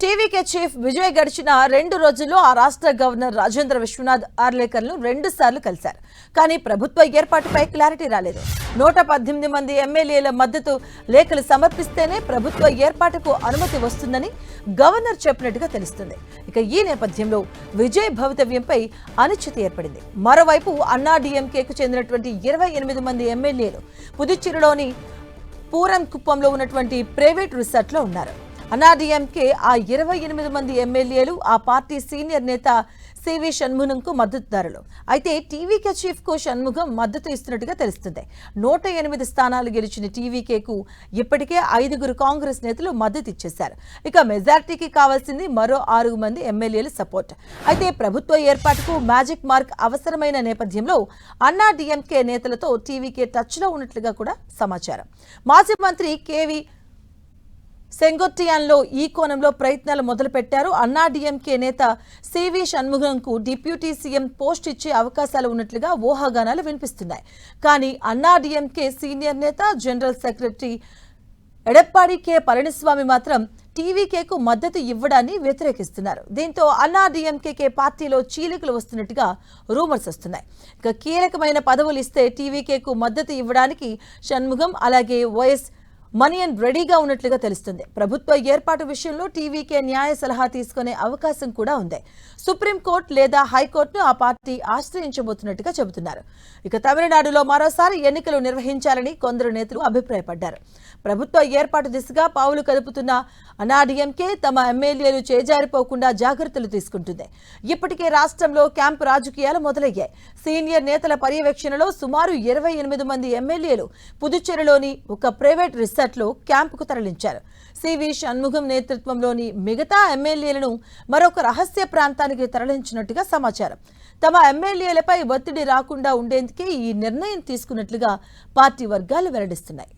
TVK chief Vijay గడిచిన 2 రోజుల్లో ఆ రాష్ట్ర గవర్నర్ రాజేంద్ర విశ్వనాథ్ ఆర్లేకర్లను 2 సార్లు కలిశారు. కానీ ప్రభుత్వ ఏర్పాటుపై క్లారిటీ రాలేదు. 118 మంది ఎమ్మెల్యేల మద్దతు లేఖలు సమర్పిస్తేనే ప్రభుత్వ ఏర్పాటుకు అనుమతి వస్తుందని గవర్నర్ చెప్పినట్టుగా తెలుస్తుంది. ఇక ఈ నేపథ్యంలో విజయ్ భవితవ్యంపై అనిశ్చితి ఏర్పడింది. మరోవైపు అన్నాడీఎంకేకు చెందినటువంటి 28 మంది ఎమ్మెల్యేలు పుదుచ్చేరిలోని పూరంకుప్పంలో ఉన్నటువంటి ప్రైవేట్ రిసార్ట్లో ఉన్నారు. అన్నాడీఎంకే ఆ 28 మంది ఎమ్మెల్యేలు ఆ పార్టీ సీనియర్ నేత సివి షణ్ముగంకు మద్దతుదారులు. అయితే టీవీకే చీఫ్ కు షణ్ముగం మద్దతు ఇస్తున్నట్టుగా తెలుస్తుంది. 108 స్థానాలు గెలిచిన టీవీకేకు ఇప్పటికే 5 కాంగ్రెస్ నేతలు మద్దతు ఇచ్చేశారు. ఇక మెజార్టీకి కావాల్సింది మరో 6 మంది ఎమ్మెల్యేలు సపోర్ట్. అయితే ప్రభుత్వ ఏర్పాటుకు మ్యాజిక్ మార్క్ అవసరమైన నేపథ్యంలో అన్నాడీఎంకే నేతలతో టీవీకే టచ్ లో ఉన్నట్లుగా కూడా సమాచారం. మాజీ మంత్రి కేవీ సెంగొట్టియాన్లో ఈ కోణంలో ప్రయత్నాలు మొదలుపెట్టారు. అన్నాడీఎంకే నేత సివి షణ్ముగంకు డిప్యూటీ సీఎం పోస్ట్ ఇచ్చే అవకాశాలు ఉన్నట్లుగా ఊహాగానాలు వినిపిస్తున్నాయి. కానీ అన్నాడీఎంకే సీనియర్ నేత general secretary Edappadi K Palaniswami మాత్రం టీవీకేకు మద్దతు ఇవ్వడాన్ని వ్యతిరేకిస్తున్నారు. దీంతో అన్నాడీఎంకే పార్టీలో చీలికలు వస్తున్నట్టుగా రూమర్స్ వస్తున్నాయి. ఇక కీలకమైన పదవులు ఇస్తే టీవీకేకు మద్దతు ఇవ్వడానికి షణ్ముగం అలాగే వైఎస్ మనియన్ రెడీగా ఉన్నట్లుగా తెలుస్తుంది. ప్రభుత్వ ఏర్పాటు విషయంలో టీవీకే న్యాయ సలహా తీసుకునే అవకాశం కూడా ఉంది. సుప్రీంకోర్టు లేదా హైకోర్టును ఆ పార్టీ ఆశ్రయించబోతున్నట్టుగా చెబుతున్నారు. ఇక తమిళనాడులో మరోసారి ఎన్నికలు నిర్వహించాలని కొందరు నేతలు అభిప్రాయపడ్డారు. ప్రభుత్వ ఏర్పాటు దిశగా పావులు కదుపుతున్న అన్నాడీఎంకే తమ ఎమ్మెల్యేలు చేజారిపోకుండా జాగ్రత్తలు తీసుకుంటుంది. ఇప్పటికే రాష్ట్రంలో క్యాంపు రాజకీయాలు మొదలయ్యాయి. సీనియర్ నేతల పర్యవేక్షణలో సుమారు 28 మంది ఎమ్మెల్యేలు పుదుచ్చేరిలోని ఒక ప్రైవేట్ రిసార్ట్లో క్యాంపుకు తరలించారు. సివి షణ్ముగం నేతృత్వంలోని మిగతా ఎమ్మెల్యేలను మరొక రహస్య ప్రాంతానికి తరలించినట్టుగా సమాచారం. తమ ఎమ్మెల్యేలపై ఒత్తిడి రాకుండా ఉండేందుకే ఈ నిర్ణయం తీసుకున్నట్లుగా పార్టీ వర్గాలు వెల్లడిస్తున్నాయి.